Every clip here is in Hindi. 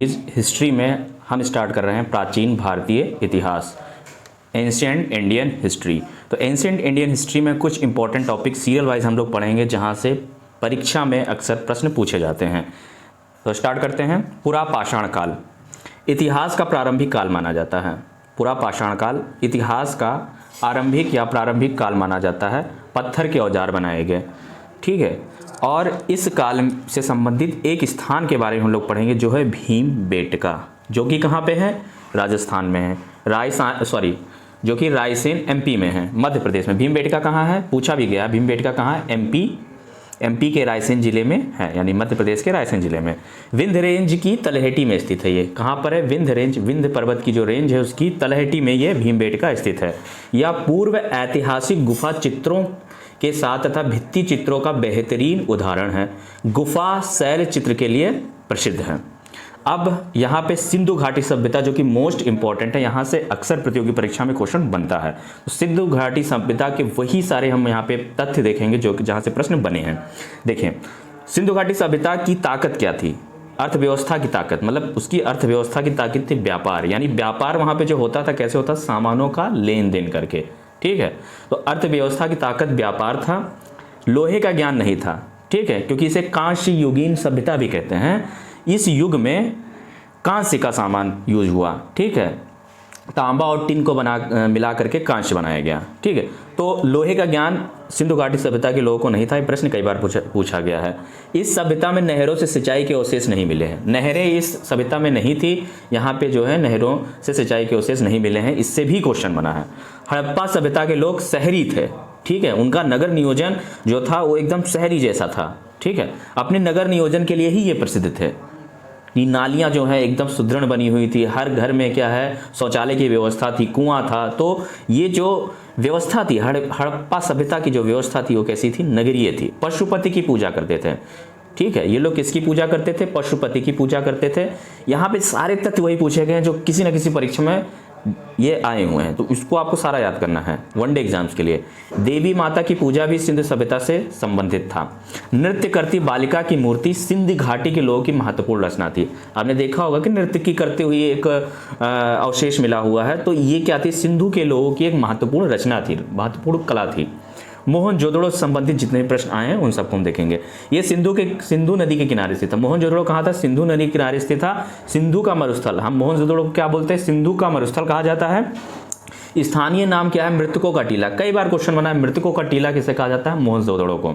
इस हिस्ट्री में हम स्टार्ट कर रहे हैं प्राचीन भारतीय इतिहास, एंशिएंट इंडियन हिस्ट्री। तो एंशिएंट इंडियन हिस्ट्री में कुछ इंपॉर्टेंट टॉपिक सीरियल वाइज हम लोग पढ़ेंगे जहां से परीक्षा में अक्सर प्रश्न पूछे जाते हैं। तो स्टार्ट करते हैं। पुरा पाषाण काल इतिहास का प्रारंभिक काल माना जाता है। पुरा पाषाण काल इतिहास का आरंभिक या प्रारंभिक काल माना जाता है। पत्थर के औजार बनाए गए, ठीक है। और इस काल से संबंधित एक स्थान के बारे में हम लोग पढ़ेंगे जो है भीमबेटका, जो कि कहाँ पे है? राजस्थान में है। जो कि रायसेन एमपी में है, मध्य प्रदेश में। भीमबेटका कहाँ है? पूछा भी गया। भीमबेटका कहाँ है? एमपी के रायसेन जिले में है, यानी मध्य प्रदेश के रायसेन जिले में। विंध्य रेंज की तलहटी में स्थित है। ये कहाँ पर है? विंध्य रेंज, विंध्य पर्वत की जो रेंज है उसकी तलहटी में ये भीमबेटका स्थित है। यह पूर्व ऐतिहासिक गुफा चित्रों के साथ तथा भित्ति चित्रों का बेहतरीन उदाहरण है। गुफा शैल चित्र के लिए प्रसिद्ध है। अब यहाँ पे सिंधु घाटी सभ्यता जो कि मोस्ट इंपॉर्टेंट है, यहाँ से अक्सर प्रतियोगी परीक्षा में क्वेश्चन बनता है। तो सिंधु घाटी सभ्यता के वही सारे हम यहाँ पे तथ्य देखेंगे जो कि जहाँ से प्रश्न बने हैं। देखें, सिंधु घाटी सभ्यता की ताकत क्या थी? अर्थव्यवस्था की ताकत, मतलब उसकी अर्थव्यवस्था की ताकत थी व्यापार, यानी व्यापार वहाँ पे जो होता था कैसे होता? सामानों का लेन देन करके, ठीक है। तो अर्थव्यवस्था की ताकत व्यापार था। लोहे का ज्ञान नहीं था, ठीक है, क्योंकि इसे कांस्य युगीन सभ्यता भी कहते हैं। इस युग में कांस्य का सामान यूज हुआ, ठीक है। तांबा और टिन को मिला करके कांस्य बनाया गया, ठीक है। तो लोहे का ज्ञान सिंधु घाटी सभ्यता के लोगों को नहीं था। ये प्रश्न कई बार पूछा गया है। इस सभ्यता में नहरों से सिंचाई के अवशेष नहीं मिले हैं। नहरें इस सभ्यता में नहीं थी। यहाँ पे जो है नहरों से सिंचाई के अवशेष नहीं मिले हैं। इससे भी क्वेश्चन बना है। हड़प्पा सभ्यता के लोग शहरी थे, ठीक है। उनका नगर नियोजन जो था वो एकदम शहरी जैसा था, ठीक है। अपने नगर नियोजन के लिए ही ये प्रसिद्ध थे। ये नालियाँ जो है एकदम सुदृढ़ बनी हुई थी। हर घर में क्या है? शौचालय की व्यवस्था थी, कुआं था। तो ये जो व्यवस्था थी, हड़प्पा सभ्यता की जो व्यवस्था थी वो कैसी थी? नगरीय थी। पशुपति की पूजा करते थे, ठीक है। ये लोग किसकी पूजा करते थे? पशुपति की पूजा करते थे। यहाँ पे सारे तथ्य वही पूछे गए हैं जो किसी न किसी परीक्षा में ये आए हुए हैं। तो इसको आपको सारा याद करना है वनडे एग्जाम्स के लिए। देवी माता की पूजा भी सिंधु सभ्यता से संबंधित था। नृत्य करती बालिका की मूर्ति सिंधु घाटी के लोगों की महत्वपूर्ण रचना थी। आपने देखा होगा कि नृत्य की करते हुए एक अवशेष मिला हुआ है। तो ये क्या थी? सिंधु के लोगों की एक महत्वपूर्ण रचना थी, महत्वपूर्ण कला थी। मोहनजोदड़ो से संबंधित जितने प्रश्न आए हैं उन सबको हम देखेंगे। ये सिंधु नदी के किनारे स्थित था। मोहनजोदड़ो कहाँ था? सिंधु नदी के किनारे स्थित था। सिंधु का मरुस्थल, हम मोहनजोदड़ो को क्या बोलते हैं? सिंधु का मरुस्थल कहा जाता है। स्थानीय नाम क्या है? मृतकों का टीला। कई बार क्वेश्चन बना है, मृतकों का टीला किसे कहा जाता है? मोहनजोदड़ो को।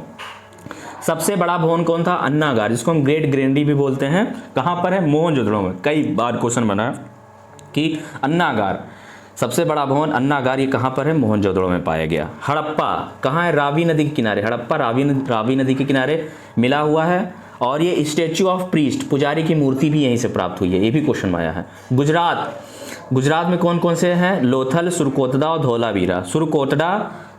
सबसे बड़ा भवन कौन था? अन्नागार, जिसको हम ग्रेट ग्रैंडी भी बोलते हैं। कहाँ पर है? मोहनजोदड़ो में। कई बार क्वेश्चन बना कि अन्नागार, सबसे बड़ा भवन अन्नागार, ये कहाँ पर है? मोहनजोदड़ो में पाया गया। हड़प्पा कहाँ है? रावी नदी के किनारे। हड़प्पा रावी नदी के किनारे मिला हुआ है। और ये स्टैच्यू ऑफ प्रीस्ट, पुजारी की मूर्ति भी यहीं से प्राप्त हुई है। ये भी क्वेश्चन आया है। गुजरात में कौन कौन से हैं? लोथल, सुरकोतड़ा और धोलावीरा। सुरकोतड़ा,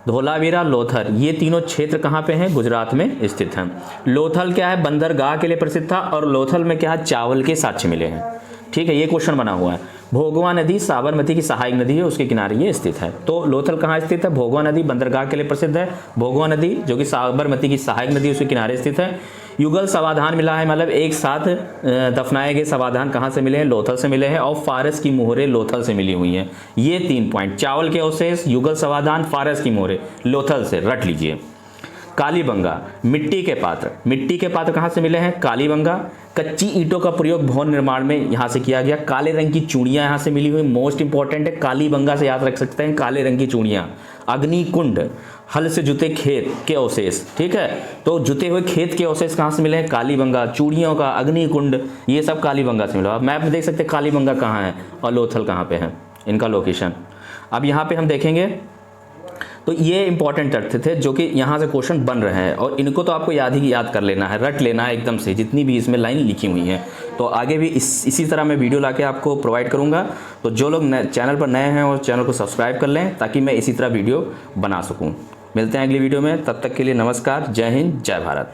धोलावीरा, लोथल, ये तीनों क्षेत्र कहाँ पे हैं? गुजरात में स्थित हैं। लोथल क्या है? बंदरगाह के लिए प्रसिद्ध था। और लोथल में क्या है? चावल के साक्ष्य मिले हैं, ठीक है। ये क्वेश्चन बना हुआ है। भोगवा नदी साबरमती की सहायक नदी है, उसके किनारे ये स्थित है। तो लोथल कहाँ स्थित है? भोगवा नदी बंदरगाह के लिए प्रसिद्ध है। भोगवा नदी जो कि साबरमती की सहायक नदी, उसके किनारे स्थित है। युगल समाधान मिला है, मतलब एक साथ दफनाए गए समाधान कहाँ से मिले हैं? लोथल से मिले हैं। और फारस की मोहरें लोथल से मिली हुई हैं। ये 3 पॉइंट, चावल के अवशेष, युगल समाधान, फारस की मोहरें लोथल से, रट लीजिए। कालीबंगा, मिट्टी के पात्र कहाँ से मिले हैं? कालीबंगा। कच्ची ईंटों का प्रयोग भवन निर्माण में यहाँ से किया गया। काले रंग की चूड़ियाँ यहाँ से मिली हुई, मोस्ट इंपॉर्टेंट है। कालीबंगा से याद रख सकते हैं, काले रंग की चूड़ियाँ। अग्निकुंड, हल से जुते खेत के अवशेष, ठीक है। तो जुते हुए खेत के अवशेष कहाँ से मिले हैं? कालीबंगा। चूड़ियों का अग्निकुंड, ये सब कालीबंगा से मिला। आप मैप में देख सकते हैं कालीबंगा कहाँ है और लोथल कहाँ पे है, इनका लोकेशन। अब यहाँ पे हम देखेंगे तो ये इंपॉर्टेंट तथ्य थे जो कि यहाँ से क्वेश्चन बन रहे हैं। और इनको तो आपको याद कर लेना है, रट लेना है एकदम से, जितनी भी इसमें लाइन लिखी हुई हैं। तो आगे भी इसी तरह मैं वीडियो लाके आपको प्रोवाइड करूँगा। तो जो लोग चैनल पर नए हैं और चैनल को सब्सक्राइब कर लें ताकि मैं इसी तरह वीडियो बना सकूँ। मिलते हैं अगली वीडियो में, तब तक के लिए नमस्कार, जय हिंद, जय भारत।